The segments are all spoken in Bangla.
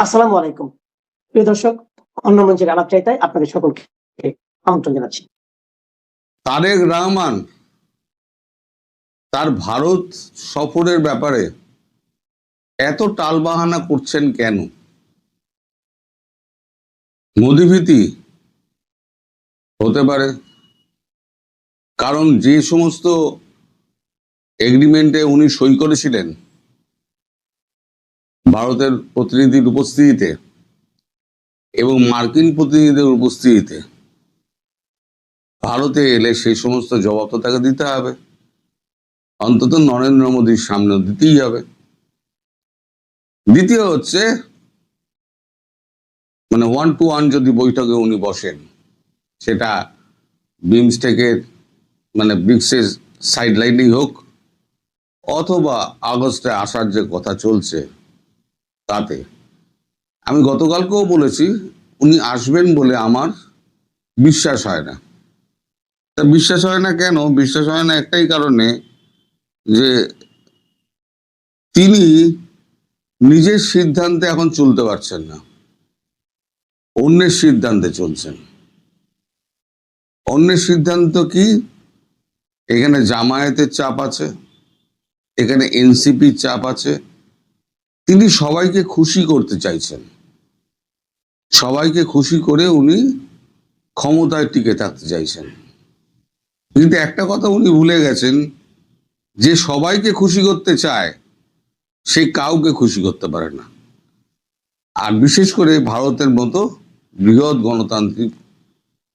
আসসালামু আলাইকুম। প্রিয় দর্শক, অন্য মঞ্চের আলাপচারিতায় আপনাদের সকলকে আমন্ত্রণ জানাচ্ছি। তারেক রহমান তার ভারত সফরের ব্যাপারে এত টালবাহানা করছেন কেন? মোদিভীতি হতে পারে, কারণ যে সমস্ত এগ্রিমেন্টে উনি সই করেছিলেন ভারতের প্রতিনিধির উপস্থিতিতে এবং মার্কিন প্রতিনিধিদের উপস্থিতিতে, ভারতে এলে সেই সমস্ত জবাব তো তাকে দিতে হবে, অন্তত নরেন্দ্র মোদীর সামনে দিতেই হবে। দ্বিতীয় হচ্ছে, মানে 1-to-1 যদি বৈঠকে উনি বসেন, সেটা বিমস্টেকের মানে ব্রিক্সের সাইড লাইনেই হোক অথবা আগস্টে আসার যে কথা চলছে তাতে, আমি গতকালকেও বলেছি উনি আসবেন বলে আমার বিশ্বাস হয় না। তা বিশ্বাস হয় না কেন? বিশ্বাস হয় না একটাই কারণে, যে তিনি নিজের সিদ্ধান্তে এখন চলতে পারছেন না, অন্যের সিদ্ধান্তে চলছেন। অন্যের সিদ্ধান্ত কি? এখানে জামায়াতের চাপ আছে, এখানে এনসিপির চাপ আছে। তিনি সবাইকে খুশি করতে চাইছেন, সবাইকে খুশি করে উনি ক্ষমতায় টিকে থাকতে চাইছেন। কিন্তু একটা কথা উনি ভুলে গেছেন, যে সবাইকে খুশি করতে চায় সে কাউকে খুশি করতে পারে না, আর বিশেষ করে ভারতের মতো বৃহৎ গণতান্ত্রিক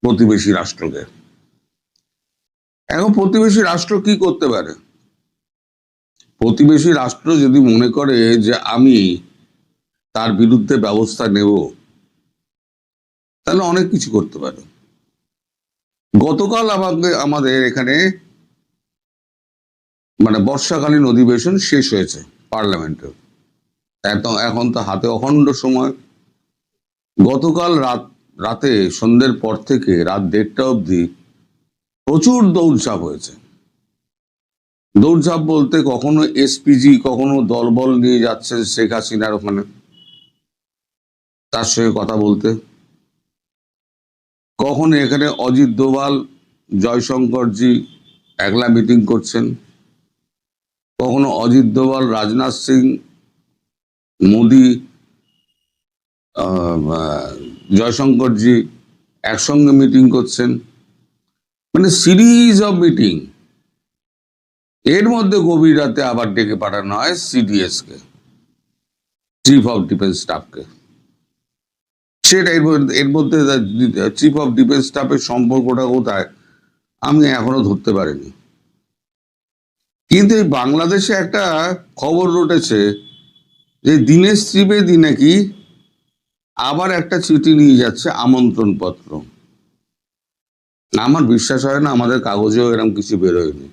প্রতিবেশী রাষ্ট্রকে। এখন প্রতিবেশী রাষ্ট্র কি করতে পারে? প্রতিবেশী রাষ্ট্র যদি মনে করে যে আমি তার বিরুদ্ধে ব্যবস্থা নেব, তাহলে অনেক কিছু করতে পারে। গতকাল আমাদের এখানে মানে বর্ষাকালীন অধিবেশন শেষ হয়েছে পার্লামেন্টের। এখন তো হাতে অখণ্ড সময়। গতকাল রাতে সন্ধ্যের পর থেকে রাত 1:30 অবধি প্রচুর দৌড়ঝাঁপ হয়েছে। দৌড়ঝাঁপ বলতে কখনো এসপিজি, কখনো দলবল নিয়ে যাচ্ছেন শেখ হাসিনার ওখানে তার সঙ্গে কথা বলতে, কখনো এখানে অজিত দোভাল, জয়শঙ্করজি একলা মিটিং করছেন, কখনো অজিত দোভাল, রাজনাথ সিং, মোদি, জয়শঙ্করজি একসঙ্গে মিটিং করছেন। মানে সিরিজ অফ মিটিং। এর মধ্যে গভীর রাতে আবার ডেকে পাঠানো হয় সিডিএস কে, চিফ অফ ডিফেন্স স্টাফকে। সেটা এর মধ্যে চিফ অফ ডিফেন্স স্টাফের সম্পর্কটা কোথায় আমি এখনো ধরতে পারিনি। কিন্তু এই বাংলাদেশে একটা খবর রটেছে যে দীনেশ ত্রিবেদী নাকি আবার একটা চিঠি নিয়ে যাচ্ছে, আমন্ত্রণ পত্র। আমার বিশ্বাস হয় না, আমাদের কাগজেও এরকম কিছু বেরোয়নি।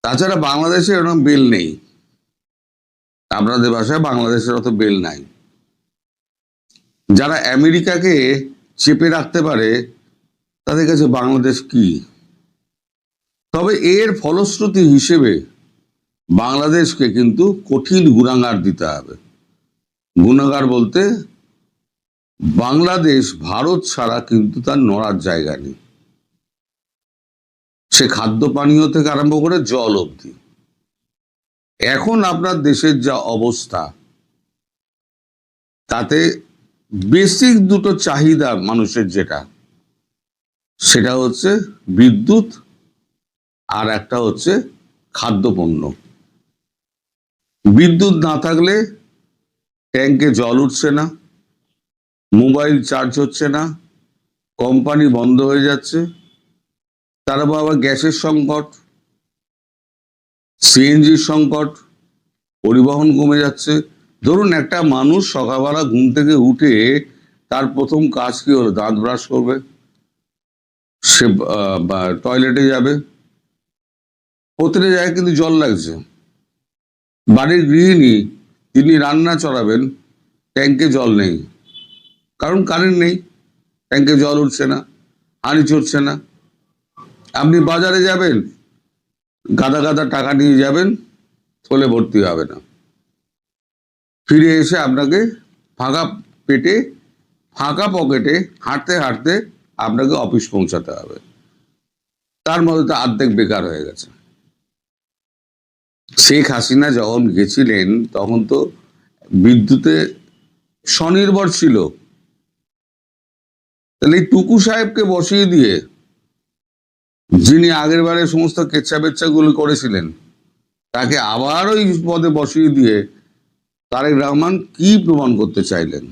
তাছাড়া বাংলাদেশে এরকম বেল নেই, আপনাদের ভাষায় বাংলাদেশের অত বেল নাই। যারা আমেরিকাকে চেপে রাখতে পারে তাদের কাছে বাংলাদেশ কি? তবে এর ফলশ্রুতি হিসেবে বাংলাদেশকে কিন্তু কঠিন গুণাগার দিতে হবে। গুণাগার বলতে বাংলাদেশ ভারত ছাড়া কিন্তু তার নড়ার জায়গা নেই, সে খাদ্য পানীয় থেকে আরম্ভ করে জল অবধি। এখন আপনার দেশের যা অবস্থা, তাতে বেসিক দুটো চাহিদা মানুষের, যেটা সেটা হচ্ছে বিদ্যুৎ আর একটা হচ্ছে খাদ্যপণ্য। বিদ্যুৎ না থাকলে ট্যাঙ্কে জল উঠছে না, মোবাইল চার্জ হচ্ছে না, কোম্পানি বন্ধ হয়ে যাচ্ছে, তার আবার গ্যাসের সংকট, সিএনজির সংকট, পরিবহন কমে যাচ্ছে। ধরুন একটা মানুষ সকালবেলা ঘুম থেকে উঠে তার প্রথম কাজ কি হলো? দাঁত ব্রাশ করবে, সে টয়লেটে যাবে, প্রতিটা জায়গায় কিন্তু জল লাগছে। বাড়ির গৃহিণী, তিনি রান্না চড়াবেন, ট্যাঙ্কে জল নেই, কারণ কারেন্ট নেই, ট্যাঙ্কে জল উঠছে না, হাঁড়ি চড়ছে না। আপনি বাজারে যাবেন, গাদা গাদা টাকা নিয়ে যাবেন, থলে ভর্তি হবে না, ফিরে এসে আপনাকে ফাঁকা পেটে ফাঁকা পকেটে হাঁটতে হাঁটতে আপনাকে অফিস পৌঁছাতে হবে। তার মধ্যে তো অর্ধেক বেকার হয়ে গেছে। শেখ হাসিনা যখন গেছিলেন তখন তো বিদ্যুতে স্বনির্ভর ছিল। তাহলে এই টুকু সাহেবকে বসিয়ে দিয়ে, যিনি আগের বারে সমস্ত কেচ্ছা বেচ্ছা গুলো করেছিলেন, তাকে আবার ওই পদে বসিয়ে দিয়ে তারেক রহমান কি প্রমাণ করতে চাইলেন?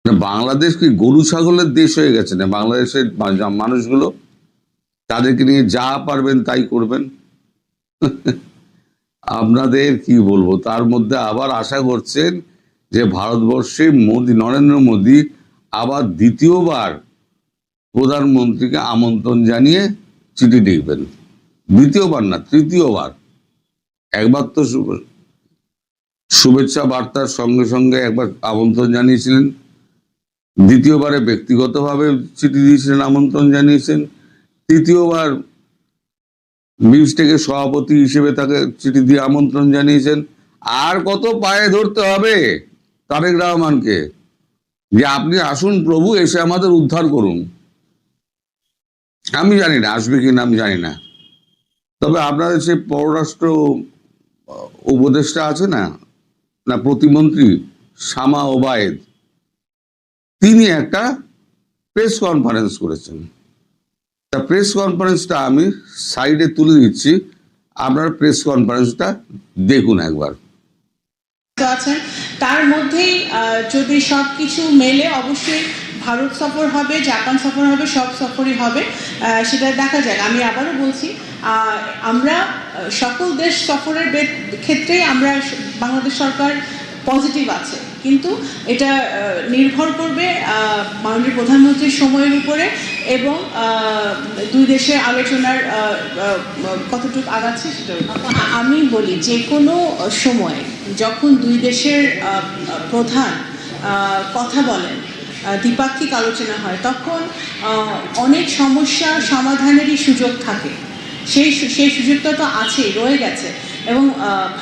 না, বাংলাদেশ কি গরু ছাগলের দেশ হয়ে গেছে না? বাংলাদেশের মানুষগুলো তাদেরকে নিয়ে যা পারবেন তাই করবেন। আপনাদের কি বলবো, তার মধ্যে আবার আশা করছেন যে ভারতবর্ষে নরেন্দ্র মোদী আবার দ্বিতীয়বার প্রধানমন্ত্রীকে আমন্ত্রণ জানিয়ে চিঠি লিখবেন। দ্বিতীয়বার না, তৃতীয়বার। একবার তো শুভেচ্ছা বার্তার সঙ্গে সঙ্গে একবার আমন্ত্রণ জানিয়েছিলেন, দ্বিতীয়বারে ব্যক্তিগতভাবে চিঠি দিয়েছিলেন, আমন্ত্রণ জানিয়েছেন, তৃতীয়বার বিমস্টেকের সভাপতি হিসেবে তাকে চিঠি দিয়ে আমন্ত্রণ জানিয়েছেন। আর কত পায়ে ধরতে হবে তারেক রহমানকে যে আপনি আসুন প্রভু, এসে আমাদের উদ্ধার করুন? আমি জানি না আসবে কিনা, আমি জানি না। তবে আপনাদের সে পররাষ্ট্র উপদেষ্টা আছে না, না প্রতিমন্ত্রী শামা ওবায়েদ, তিনি একটা প্রেস কনফারেন্স করেছেন। তা প্রেস কনফারেন্সটা আমি সাইডে তুলে দিচ্ছি, আপনার প্রেস কনফারেন্সটা দেখুন একবার। আছেন তার মধ্যেই যদি সবকিছু মেলে অবশ্যই ভারত সফর হবে, জাপান সফর হবে, সব সফরই হবে, সেটা দেখা যাক। আমি আবারও বলছি, আমরা সকল দেশ সফরের ক্ষেত্রেই আমরা বাংলাদেশ সরকার পজিটিভ আছে, কিন্তু এটা নির্ভর করবে মাননীয় প্রধানমন্ত্রীর সময়ের উপরে এবং দুই দেশের আলোচনার কতটুকু আগাচ্ছে সেটার। আমি বলি যে কোনো সময় যখন দুই দেশের প্রধান কথা বলেন, দ্বিপাক্ষিক আলোচনা হয়, তখন অনেক সমস্যা সমাধানেরই সুযোগ থাকে। সেই সুযোগটা তো আছেই, রয়ে গেছে, এবং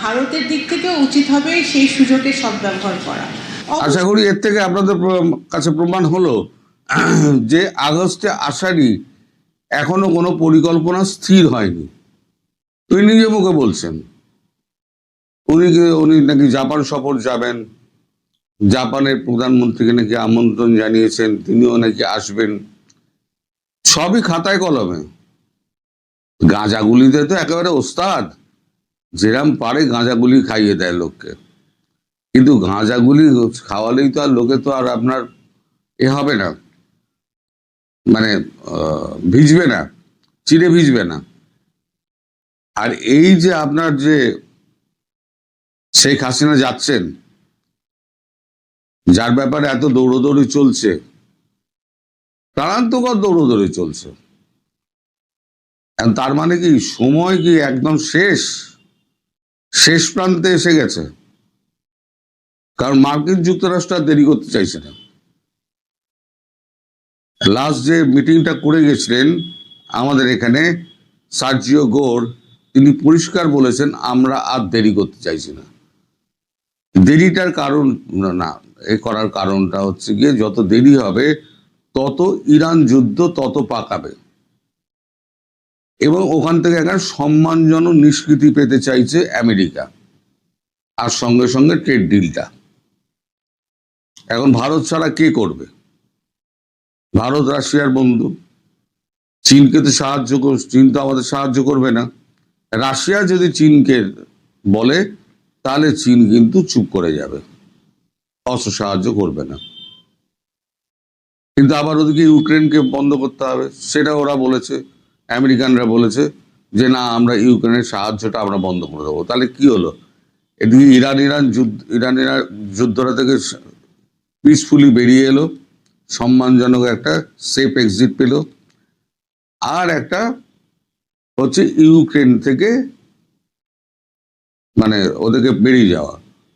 ভারতের দিক থেকেও উচিত হবে সেই সুযোগের সদ্ব্যবহার করা। আশা করি এর থেকে আপনাদের কাছে প্রমাণ হলো যে আগস্টে আসারই এখনো কোনো পরিকল্পনা স্থির হয়নি। তুই নিজে মুখে বলছেন উনি নাকি জাপান সফর যাবেন, জাপানের প্রধানমন্ত্রীকে নাকি আমন্ত্রণ জানিয়েছেন, তিনিও নাকি আসবেন। সবই খাতায় কলমে। গাঁজাগুলিতে তো একেবারে ওস্তাদ, যেরাম পারে গাঁজাগুলি খাইয়ে দেয় লোককে। কিন্তু গাঁজাগুলি খাওয়ালেই তো আর লোকে তো আর আপনার এ হবে না, মানে ভিজবে না, চিড়ে ভিজবে না। আর এই যে আপনার যে শেখ হাসিনা যাচ্ছেন, যার ব্যাপারে এত দৌড়দৌড়ি চলছে, প্রাণান্তকর দৌড়দৌড়ি চলছে, তার মানে কি সময় কি একদম শেষ প্রান্তে এসে গেছে? কারণ মার্কিন যুক্তরাষ্ট্র আর দেরি করতে চাইছে না। লাস্ট যে মিটিংটা করে গেছিলেন আমাদের এখানে সার্জিও গোর, তিনি পরিষ্কার বলেছেন আমরা আর দেরি করতে চাইছি না। দেরিটার কারণ না, এ করার কারণটা হচ্ছে গিয়ে যত দেরি হবে তত ইরান যুদ্ধ তত পাকাবে, এবং ওখান থেকে একটা সম্মানজনক নিষ্কৃতি পেতে চাইছে আমেরিকা, আর সঙ্গে সঙ্গে ট্রেড ডিলটা। এখন ভারত ছাড়া কে করবে? ভারত রাশিয়ার বন্ধু, চীনকে তো চীন তো আমাদের সাহায্য করবে না। রাশিয়া যদি চীনকে বলে তাহলে চীন কিন্তু চুপ করে যাবে, অস্ত্র সাহায্য করবে না। কিন্তু আবার ওদিকে ইউক্রেনকে বন্ধ করতে হবে, সেটা ওরা বলেছে, আমেরিকানরা বলেছে যে না, আমরা ইউক্রেনের সাহায্যটা আমরা বন্ধ করে দেবো। তাহলে কি হলো? এদিকে ইরান যুদ্ধটা থেকে পিসফুলি বেরিয়ে এলো, সম্মানজনক একটা সেফ এক্সিট পেল, আর একটা হচ্ছে ইউক্রেন থেকে মানে ওদেরকে বেরিয়ে যাওয়া,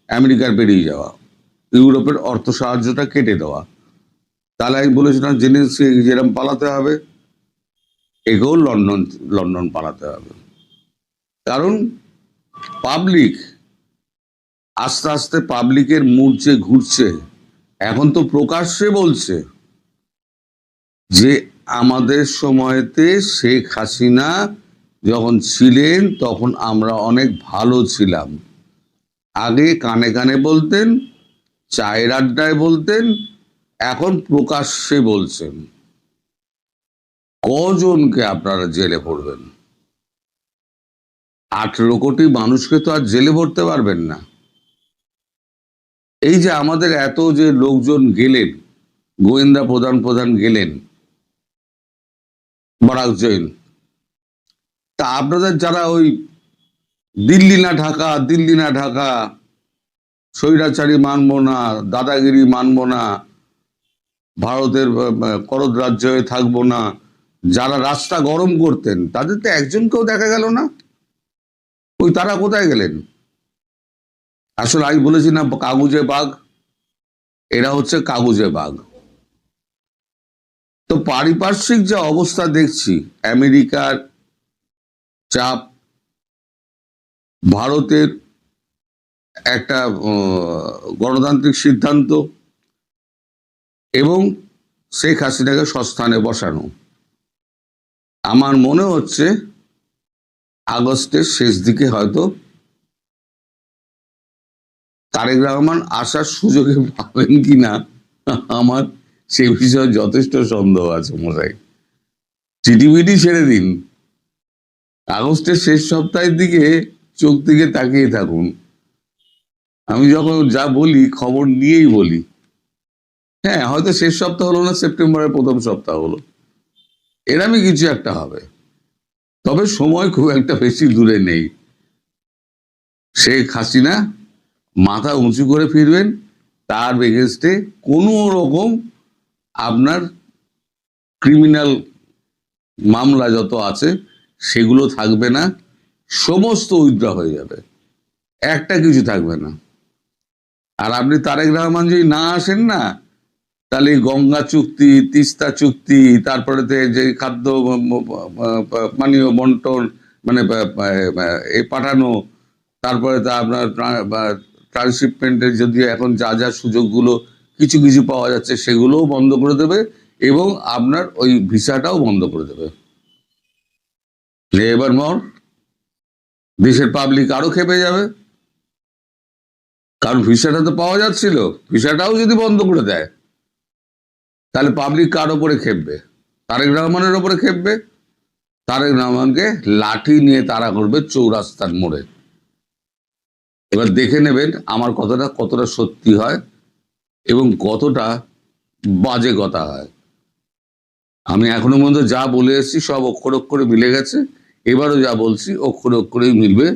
আমেরিকার বেরিয়ে যাওয়া, ইউরোপের অর্থ সাহায্যটা কেটে দেওয়া। তাহলে আমি বলেছিলাম জেলেনস্কি যেরকম পালাতে হবে, একেও লন্ডন পালাতে হবে। কারণ পাবলিক আস্তে আস্তে পাবলিকের মুড যে ঘুরছে, এখন তো প্রকাশ্যে বলছে যে আমাদের সময়তে শেখ হাসিনা যখন ছিলেন তখন আমরা অনেক ভালো ছিলাম। আগে কানে কানে বলতেন, চায়ের আড্ডায় বলতেন, এখন প্রকাশ্যে বলছেন। কজনকে আপনারা জেলে ভরবেন? 18 কোটি মানুষকে তো আর জেলে ভরতে পারবেন না। এই যে আমাদের এত যে লোকজন গেলেন, গোয়েন্দা প্রধান গেলেন, বরাক জৈন, তা আপনাদের যারা ওই দিল্লি না ঢাকা, স্বৈরাচারী মানব না, দাদাগিরি মানব না, ভারতের করদ রাজ্য হয়ে থাকবো না, যারা রাস্তা গরম করতেন, তাদের তো একজনকেও দেখা গেল না। ওই তারা কোথায় গেলেন? আসলে আমি বলেছি না কাগুজে বাঘ, এরা হচ্ছে কাগুজে বাঘ। তো পারিপার্শ্বিক যে অবস্থা দেখছি, আমেরিকার চাপ, ভারতের একটা গণতান্ত্রিক সিদ্ধান্ত এবং শেখ হাসিনাকে সস্থানে বসানো, আমার মনে হচ্ছে আগস্টের শেষ দিকে হয়তো তারেক রহমান আসার সুযোগে পাবেন কিনা আমার সে বিষয়ে যথেষ্ট সন্দেহ আছে মশাই। চিঠিমিটি ছেড়ে দিন, আগস্টের শেষ সপ্তাহের দিকে চোখ দিকে তাকিয়ে থাকুন। আমি যখন যা বলি খবর নিয়েই বলি। হ্যাঁ, হয়তো শেষ সপ্তাহ হলো না, সেপ্টেম্বরের প্রথম সপ্তাহ হলো, এরমই কিছু একটা হবে। তবে সময় খুব একটা বেশি দূরে নেই। শেখ হাসিনা মাথা উঁচু করে ফিরবেন, তার এগেনস্টে কোনো রকম আপনার ক্রিমিনাল মামলা যত আছে সেগুলো থাকবে না, সমস্ত উইথড্র হয়ে যাবে, একটা কিছু থাকবে না। আর আপনি তারেক রহমান যদি না আসেন না, তাহলে গঙ্গা চুক্তি, তিস্তা চুক্তি, তারপরে যে খাদ্য পানীয় বন্টন মানে এ পাঠানো, তারপরে তা আপনার ট্রান্সশিপমেন্টের যদি এখন যা যা সুযোগগুলো কিছু কিছু পাওয়া যাচ্ছে সেগুলোও বন্ধ করে দেবে এবং আপনার ওই ভিসাটাও বন্ধ করে দেবে। এবার দেশের পাবলিক আরো খেপে যাবে, কারণ ভিসাটা তো পাওয়া যাচ্ছিল, ভিসাটাও যদি বন্ধ করে দেয় তাহলে পাবলিক কার ওপরে খেপবে? তারেক রহমানের ওপরে খেপবে। তারেক রহমানকে লাঠি নিয়ে তাড়া করবে চৌরাস্তার মোড়ে। এবার দেখে নেবেন আমার কথাটা কতটা সত্যি হয় এবং কতটা বাজে কথা হয়। আমি এখনো পর্যন্ত যা বলে এসেছি সব অক্ষরে অক্ষরে মিলে গেছে, এবারও যা বলছি অক্ষরে অক্ষরেই মিলবে।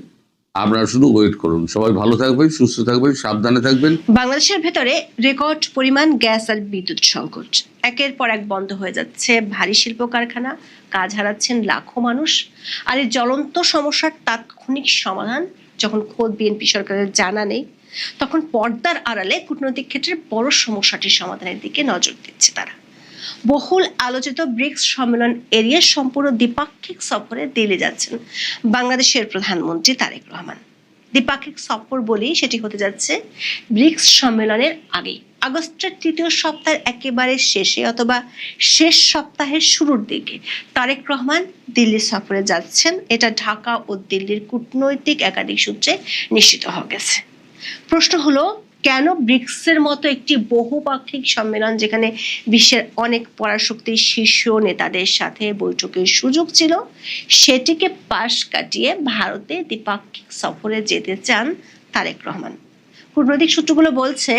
আপনারা শুধু ওয়েট করুন। সবাই ভালো থাকবেন, সুস্থ থাকবেন, সাবধানে থাকবেন। বাংলাদেশের ভেতরে রেকর্ড পরিমাণ গ্যাস আর বিদ্যুৎ সংকট, একের পর এক বন্ধ হয়ে যাচ্ছে ভারী শিল্প কারখানা, কাজ হারাচ্ছেন লাখো মানুষ। আর এই জ্বলন্ত সমস্যার তাৎক্ষণিক সমাধান যখন খোদ বিএনপি সরকারের জানা নেই, তখন পর্দার আড়ালে কূটনৈতিক ক্ষেত্রে বড় সমস্যাটির সমাধানের দিকে নজর দিচ্ছে তারা। বহুল আলোচিত ব্রিক্স সম্মেলন এরিয়া সম্পূর্ণ দ্বিপাক্ষিক সফরে দিল্লি যাচ্ছেন বাংলাদেশের প্রধানমন্ত্রী তারেক রহমান। দ্বিপাক্ষিক সফর বলেই সেটি হতে যাচ্ছে ব্রিক্স সম্মেলনের আগে, আগস্টের তৃতীয় সপ্তাহের একেবারে শেষে অথবা শেষ সপ্তাহের শুরুর দিকে তারেক রহমান দিল্লি সফরে যাচ্ছেন, এটা ঢাকা ও দিল্লির কূটনৈতিক একাধিক সূত্রে নিশ্চিত হয়ে গেছে। প্রশ্ন হলো, কেন ব্রিক্সের মতো একটি বহুপাক্ষিক সম্মেলন, যেখানে বিশ্বের অনেক পরাশক্তির শীর্ষ নেতাদের সাথে বৈঠকের সুযোগ ছিল, সেটিকে পাশ কাটিয়ে ভারতে দ্বিপাক্ষিক সফরে যেতে চান তারেক রহমান? কূটনৈতিক সূত্রগুলো বলছে,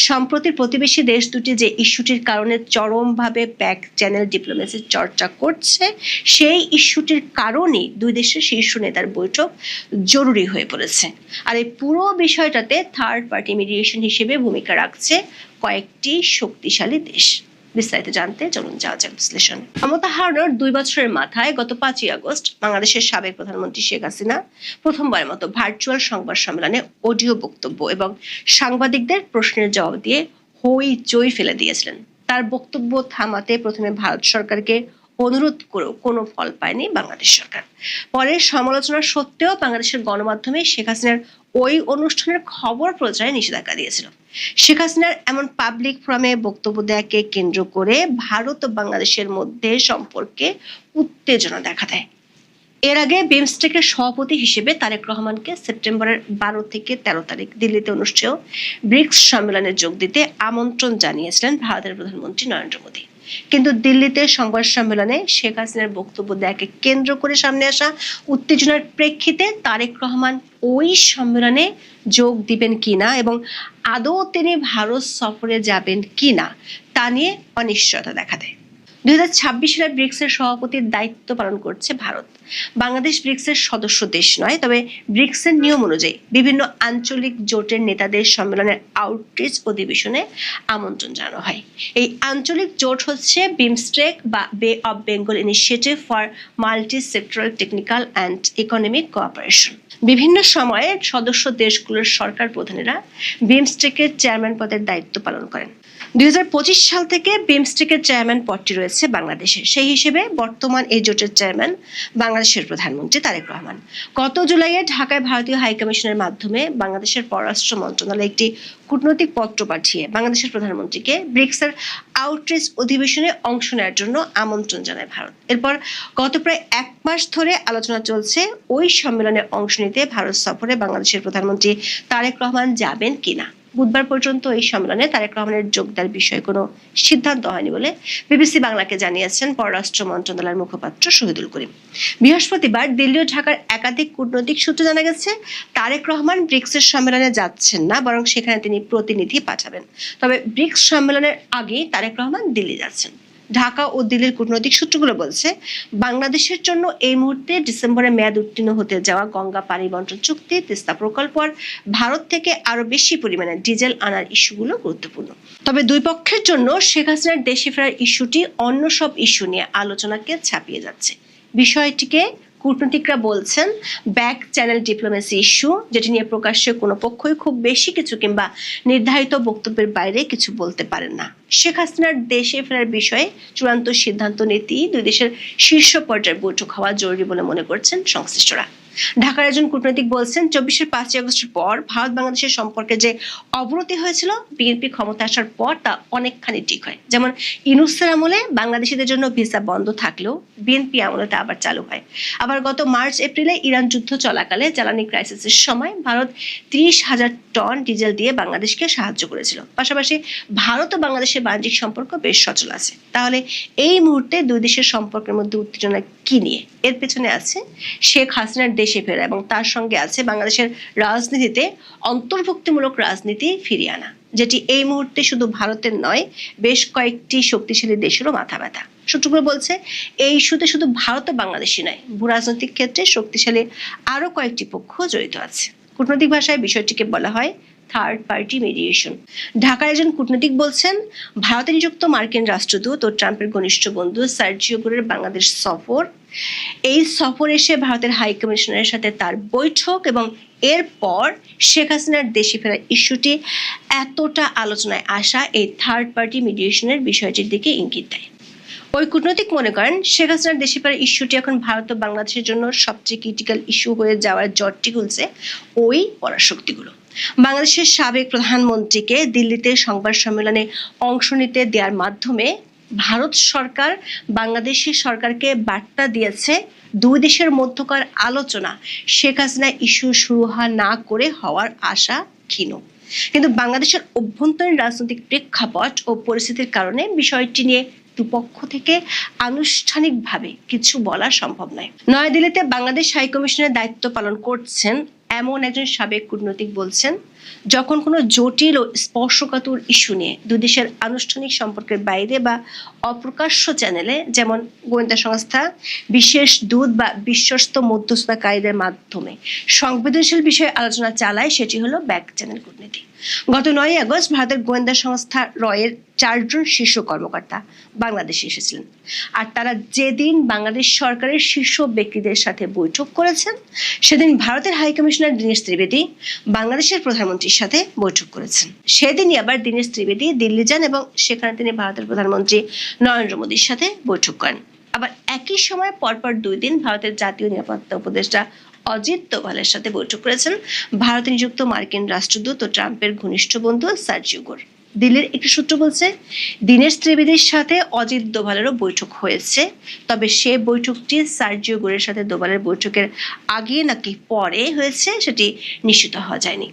সম্প্রতি প্রতিবেশী দেশ দুটি যে ইস্যুটির কারণে চরমভাবে ব্যাক চ্যানেল ডিপ্লোমেসির চর্চা করছে, সেই ইস্যুটির কারণেই দুই দেশের শীর্ষ নেতার বৈঠক জরুরি হয়ে পড়েছে। আর এই পুরো বিষয়টাতে থার্ড পার্টি মিডিয়েশন হিসেবে ভূমিকা রাখছে কয়েকটি শক্তিশালী দেশ। বিস্তারিত জানতে চলুন যাওয়া যাক বিশ্লেষণ। ক্ষমতা হারানোর 2 বছরের মাথায় গত 5ই আগস্ট বাংলাদেশের সাবেক প্রধানমন্ত্রী শেখ হাসিনা প্রথমবারের মতো ভার্চুয়াল সংবাদ সম্মেলনে অডিও বক্তব্য এবং সাংবাদিকদের প্রশ্নের জবাব দিয়ে হইচই ফেলে দিয়েছিলেন। তার বক্তব্য থামাতে প্রথমে ভারত সরকারকে অনুরোধ করেও কোনো ফল পায়নি বাংলাদেশ সরকার। পরে সমালোচনা সত্ত্বেও বাংলাদেশের গণমাধ্যমে শেখ হাসিনার ওই অনুষ্ঠানের খবর প্রচারে নিষেধাজ্ঞা দিয়েছিল। শেখ হাসিনার এমন পাবলিক ফোরামে বক্তব্য দেওয়াকে কেন্দ্র করে ভারত ও বাংলাদেশের মধ্যে সম্পর্কে উত্তেজনা দেখা দেয়। এর আগে বিমস্টেকের সভাপতি হিসেবে তারেক রহমানকে সেপ্টেম্বরের 12 থেকে 13 তারিখ দিল্লিতে অনুষ্ঠেয় ব্রিক্স সম্মেলনে যোগ দিতে আমন্ত্রণ জানিয়েছিলেন ভারতের প্রধানমন্ত্রী নরেন্দ্র মোদী। কিন্তু দিল্লিতে সংবাদ সম্মেলনে শেখ হাসিনার বক্তব্য দেওয়াকে কেন্দ্র করে সামনে আসা উত্তেজনার প্রেক্ষিতে তারেক রহমান ওই সম্মেলনে যোগ দিবেন কিনা এবং আদৌ তিনি ভারত সফরে যাবেন কিনা তা নিয়ে অনিশ্চয়তা দেখা দেয়। 2026 সালে ব্রিক্সের সভাপতির দায়িত্ব পালন করছে ভারত। বাংলাদেশ ব্রিক্সের সদস্য দেশ নয়, তবে ব্রিক্সের নিয়ম অনুযায়ী বিভিন্ন আঞ্চলিক জোটের নেতাদের সম্মেলনের আউটরিচ অধিবেশনে আমন্ত্রণ জানানো হয়। এই আঞ্চলিক জোট হচ্ছে বিমস্টেক বা বে of Bengal initiative for multi sectoral technical and economic cooperation. বিভিন্ন সময়ে সদস্য দেশগুলোর সরকার প্রধানেরা বিমস্টেকের চেয়ারম্যান পদের দায়িত্ব পালন করেন। 2025 সাল থেকে বিমস্টেকের চেয়ারম্যান পদটি রয়েছে বাংলাদেশের। সেই হিসেবে বর্তমান এই জোটের চেয়ারম্যান বাংলাদেশের প্রধানমন্ত্রী তারেক রহমান। গত জুলাইয়ে ঢাকায় ভারতীয় হাইকমিশনের মাধ্যমে বাংলাদেশের পররাষ্ট্র মন্ত্রণালয় একটি কূটনৈতিক পত্র পাঠিয়ে বাংলাদেশের প্রধানমন্ত্রীকে ব্রিক্সের আউটরিচ অধিবেশনে অংশ নেওয়ার জন্য আমন্ত্রণ জানায় ভারত। এরপর গত প্রায় 1 মাস ধরে আলোচনা চলছে ওই সম্মেলনে অংশ নিতে ভারত সফরে বাংলাদেশের প্রধানমন্ত্রী তারেক রহমান যাবেন কিনা। বুধবার পর্যন্ত এই সম্মেলনে তারেক রহমানের যোগ দেওয়ার বিষয়ে কোনো সিদ্ধান্ত হয়নি বলে বিবিসি বাংলাকে জানিয়েছেন পররাষ্ট্র মন্ত্রণালয়ের মুখপাত্র শহীদুল করিম। বৃহস্পতিবার দিল্লি ও ঢাকার একাধিক কূটনৈতিক সূত্রে জানা গেছে তারেক রহমান ব্রিক্সের সম্মেলনে যাচ্ছেন না, বরং সেখানে তিনি প্রতিনিধি পাঠাবেন। তবে ব্রিক্স সম্মেলনের আগেই তারেক রহমান দিল্লি যাচ্ছেন। ঢাকা ও দিল্লির কূটনৈতিক সূত্রগুলো বলছে, বাংলাদেশের জন্য এই মুহূর্তে ডিসেম্বরে মেয়াদ উত্তীর্ণ হতে যাওয়া গঙ্গা পানি বন্টন চুক্তি, তিস্তা প্রকল্প আর ভারত থেকে আরো বেশি পরিমাণে ডিজেল আনার ইস্যুগুলো গুরুত্বপূর্ণ। তবে দুই পক্ষের জন্য শেখ হাসিনার দেশে ফেরার ইস্যুটি অন্য সব ইস্যু নিয়ে আলোচনাকে ছাপিয়ে যাচ্ছে। বিষয়টিকে কূটনীতিকরা বলছেন ব্যাক চ্যানেল ডিপ্লোমেসি ইস্যু, যেটি নিয়ে প্রকাশ্যে কোনো পক্ষই খুব বেশি কিছু কিংবা নির্ধারিত বক্তব্যের বাইরে কিছু বলতে পারেন না। শেখ হাসিনার দেশে ফেরার বিষয়ে চূড়ান্ত সিদ্ধান্ত নিতেই দুই দেশের শীর্ষ পর্যায়ের বৈঠক হওয়া জরুরি বলে মনে করছেন সংশ্লিষ্টরা। ঢাকার একজন কূটনৈতিক বলছেন, 24-এর 5 আগস্টের পর ভারত বাংলাদেশের সম্পর্কে যে অবনতি হয়েছিল বিএনপি ক্ষমতা আসার পর তা অনেকখানি ঠিক হয়। যেমন ইউনূসের আমলে বাংলাদেশিদের জন্য ভিসা বন্ধ থাকলেও বিএনপি আমলে তা আবার চালু হয়। আবার গত মার্চ-এপ্রিলে ইরান যুদ্ধ চলাকালে জ্বালানি ক্রাইসিসের সময় ভারত 30,000 টন ডিজেল দিয়ে বাংলাদেশকে সাহায্য করেছিল। পাশাপাশি ভারত ও বাংলাদেশের বাণিজ্যিক সম্পর্ক বেশ সচল আছে। তাহলে এই মুহূর্তে দুই দেশের সম্পর্কের মধ্যে উত্তেজনা কি নিয়ে? এর পেছনে আছে শেখ হাসিনার দেশে ফেরা এবং তার সঙ্গে আছে বাংলাদেশের রাজনীতিতে অন্তর্ভুক্তিমূলক রাজনীতি ফিরিয়ে আনা, যেটি এই মুহূর্তে শুধু ভারতের নয়, বেশ কয়েকটি শক্তিশালী দেশেরও মাথা ব্যথা। সূত্রগুলো বলছে, এই ইস্যুতে শুধু ভারত ও বাংলাদেশই নয়, ভূরাজনৈতিক ক্ষেত্রে শক্তিশালী আরো কয়েকটি পক্ষ জড়িত আছে। কূটনৈতিক ভাষায় বিষয়টিকে বলা হয় থার্ড পার্টি মিডিয়েশন। ঢাকার একজন কূটনীতিক বলছেন, ভারতে নিযুক্ত মার্কিন রাষ্ট্রদূত ও ট্রাম্পের ঘনিষ্ঠ বন্ধু সার্জিও গোরের বাংলাদেশ সফর, এই সফর এসে ভারতের হাই কমিশনারের সাথে তার বৈঠক এবং এরপর শেখ হাসিনার দেশে ফেরার ইস্যুটি এতটা আলোচনায় আসা এই থার্ড পার্টি মিডিয়েশনের বিষয়টির দিকে ইঙ্গিত দেয়। ওই কূটনৈতিক মনে করেন, শেখ হাসিনার দেশে ফেরার ইস্যুটি এখন ভারত ও বাংলাদেশের জন্য সবচেয়ে ক্রিটিক্যাল ইস্যু হয়ে যাওয়ার জটটি খুলছে ওই পরাশক্তিগুলো। বাংলাদেশের সাবেক প্রধানমন্ত্রীকে দিল্লিতে সংবাদ সম্মেলনে অংশ নিতে দেওয়ার মাধ্যমে ভারত সরকার বাংলাদেশের সরকারকে বার্তা দিয়েছে দুই দেশের মধ্যকার আলোচনা শেখ হাসিনা ইস্যু শুরু না করে হওয়ার আশা ক্ষীণ। কিন্তু বাংলাদেশের অভ্যন্তরীণ রাজনৈতিক প্রেক্ষাপট ও পরিস্থিতির কারণে বিষয়টি নিয়ে দুপক্ষ থেকে আনুষ্ঠানিকভাবে কিছু বলা সম্ভব নয়। নয়াদিল্লিতে বাংলাদেশ হাইকমিশনের দায়িত্ব পালন করছেন এমন একজন সাবেক কূটনৈতিক বলছেন, যখন কোনো জটিল ও স্পর্শকাতর ইস্যু নিয়ে দুই দেশের আনুষ্ঠানিক সম্পর্কের বাইরে বা অপ্রকাশ্য চ্যানেলে, যেমন গোয়েন্দা সংস্থা, বিশেষ দূত বা বিশ্বস্ত মধ্যস্থতাকারীদের মাধ্যমে সংবেদনশীল বিষয়ে আলোচনা চালায়, সেটি হলো ব্যাক চ্যানেল কূটনীতি। গত 9 আগস্ট ভারতের গোয়েন্দা সংস্থা রয়ের 4 জন শীর্ষ কর্মকর্তা বাংলাদেশে এসেছিলেন। আর তারা যেদিন বাংলাদেশ সরকারের শীর্ষ ব্যক্তিদের সাথে বৈঠক করেছেন, সেদিন ভারতের হাইকমিশনার দীনেশ ত্রিবেদী বাংলাদেশের প্রধানমন্ত্রীর সাথে বৈঠক করেছেন। সেদিনই আবার দীনেশ ত্রিবেদী দিল্লি যান এবং সেখানে তিনি ভারতের প্রধানমন্ত্রী নরেন্দ্র মোদীর সাথে বৈঠক করেন। আবার একই সময় পরপর 2 দিন ভারতের জাতীয় নিরাপত্তা উপদেষ্টা অজিত দোভালের সাথে বৈঠক করেছেন ভারতে নিযুক্ত মার্কিন রাষ্ট্রদূত ও ট্রাম্পের ঘনিষ্ঠ বন্ধু সার্জিও গোর। দিল্লির একটি সূত্র বলছে, দীনেশ ত্রিবেদীর সাথে অজিত দোভালেরও বৈঠক হয়েছে, তবে সে বৈঠকটি সার্জিও গোরের সাথে দোভালের বৈঠকের আগে নাকি পরে হয়েছে সেটি নিশ্চিত হওয়া যায়নি।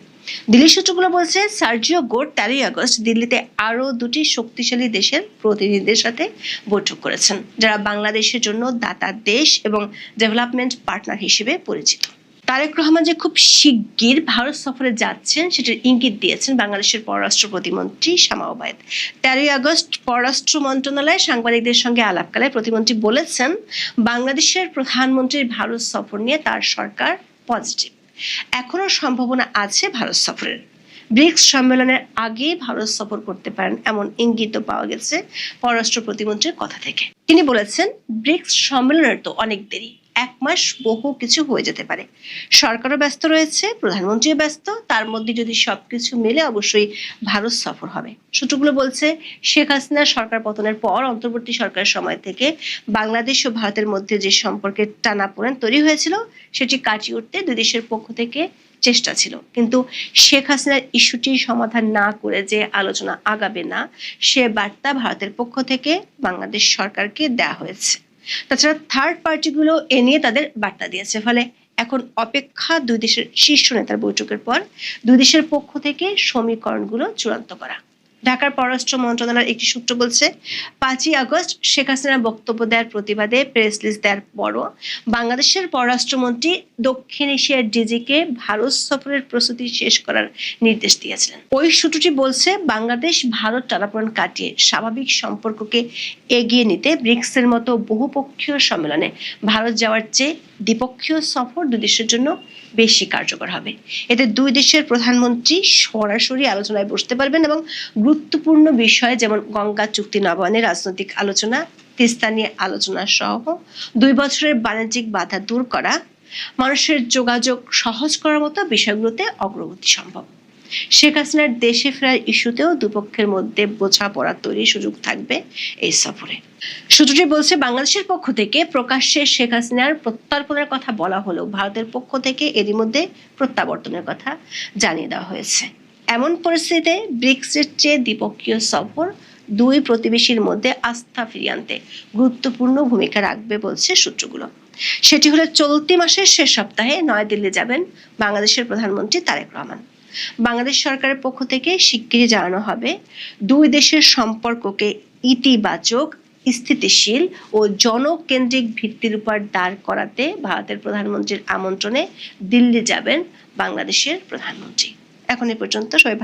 দিল্লি সূত্রগুলো বলছে, সার্জিও গোর 13 আগস্ট দিল্লিতে আরো দুটি শক্তিশালী দেশের প্রতিনিধিদের সাথে বৈঠক করেছেন, যারা বাংলাদেশের জন্য দাতা দেশ এবং ডেভেলপমেন্ট পার্টনার হিসেবে পরিচিত। তারেক রহমান যে খুব শিগগির ভারত সফরে যাচ্ছেন সেটার ইঙ্গিত দিয়েছেন বাংলাদেশের পররাষ্ট্র প্রতিমন্ত্রী শামা ওবায়েদ। 13 আগস্ট পররাষ্ট্র মন্ত্রণালয়ে সাংবাদিকদের সঙ্গে আলাপকালে প্রতিমন্ত্রী বলেছেন, বাংলাদেশের প্রধানমন্ত্রীর ভারত সফর নিয়ে তার সরকার পজিটিভ। এখনো সম্ভাবনা আছে ভারত সফরের। ব্রিক্স সম্মেলনের আগে ভারত সফর করতে পারেন এমন ইঙ্গিত পাওয়া গেছে পররাষ্ট্র প্রতিমন্ত্রীর কথা থেকে। তিনি বলেছেন, ব্রিক্স সম্মেলনের তো অনেক দেরি, 1 মাস বহু কিছু হয়ে যেতে পারে। সরকারও ব্যস্ত রয়েছে, প্রধানমন্ত্রীও ব্যস্ত, তার মধ্যে যদি সবকিছু মেলে অবশ্যই ভারত সফর হবে। সূত্রগুলো বলছে, শেখ হাসিনার সরকার পতনের পর অন্তর্বর্তী সরকারের সময় থেকে বাংলাদেশ ও ভারতের মধ্যে যে সম্পর্কের টানাপোড়েন তৈরি হয়েছিল সেটি কাটিয়ে উঠতে দুই দেশের পক্ষ থেকে চেষ্টা ছিল, কিন্তু শেখ হাসিনার ইস্যুটি সমাধান না করে যে আলোচনা আগাবে না সে বার্তা ভারতের পক্ষ থেকে বাংলাদেশ সরকারকে দেওয়া হয়েছে। তাছাড়া থার্ড পার্টিগুলো এ নিয়ে তাদের বার্তা দিয়েছে। ফলে এখন অপেক্ষা দুই দেশের শীর্ষ নেতার বৈঠকের পর দুই দেশের পক্ষ থেকে সমীকরণগুলো চূড়ান্ত করা। ঢাকার পররাষ্ট্র মন্ত্রণালয়ের একটি সূত্র বলছে, 5 আগস্ট শেখ হাসিনার বক্তব্য দেওয়ার প্রতিবাদে প্রেস রিলিজ দেওয়ার পরও বাংলাদেশের পররাষ্ট্রমন্ত্রী দক্ষিণ এশিয়ার ডিজিকে ভারত সফরের প্রস্তুতি শেষ করার নির্দেশ দিয়েছিলেন। ওই সূত্রটি বলছে, বাংলাদেশ ভারত টানাপোড়েন কাটিয়ে স্বাভাবিক সম্পর্ককে এগিয়ে নিতে ব্রিক্সের মতো বহুপক্ষীয় সম্মেলনে ভারত যাওয়ার চেয়ে দ্বিপক্ষীয় সফর দুই দেশের জন্য বেশি কার্যকর হবে। এতে দুই দেশের প্রধানমন্ত্রী সরাসরি আলোচনায় বসতে পারবেন এবং গুরুত্বপূর্ণ বিষয় যেমন গঙ্গা চুক্তি নবায়নের রাজনৈতিক আলোচনা, তিস্তা নিয়ে আলোচনা সহ 2 বছরের বাণিজ্যিক বাধা দূর করা, মানুষের যোগাযোগ সহজ করার মতো বিষয়গুলোতে অগ্রগতি সম্ভব। শেখ হাসিনার দেশে ফেরার ইস্যুতেও দুপক্ষের মধ্যে বোঝাপড়া তৈরির সুযোগ থাকবে এই সফরে। সূত্রটি বলছে, বাংলাদেশের পক্ষ থেকে প্রকাশ্যে শেখ হাসিনার প্রত্যর্পণের কথা বলা হলেও ভারতের পক্ষ থেকে এরই মধ্যে প্রত্যাবর্তনের কথা জানিয়ে দেওয়া হয়েছে। এমন পরিস্থিতিতে ব্রিক্সের চেয়ে দ্বিপক্ষীয় সফর দুই প্রতিবেশীর মধ্যে আস্থা ফিরিয়ে আনতে গুরুত্বপূর্ণ ভূমিকা রাখবে বলছে সূত্রগুলো। সেটি হলে চলতি মাসের শেষ সপ্তাহে নয়াদিল্লি যাবেন বাংলাদেশের প্রধানমন্ত্রী তারেক রহমান। বাংলাদেশ সরকারের পক্ষ থেকে শিগগিরই জানানো হবে, দুই দেশের সম্পর্ককে ইতিবাচক, স্থিতিশীল ও জনকেন্দ্রিক ভিত্তির উপর দাঁড় করাতে ভারতের প্রধানমন্ত্রীর আমন্ত্রণে দিল্লি যাবেন বাংলাদেশের প্রধানমন্ত্রী। এখন এ পর্যন্ত সবাই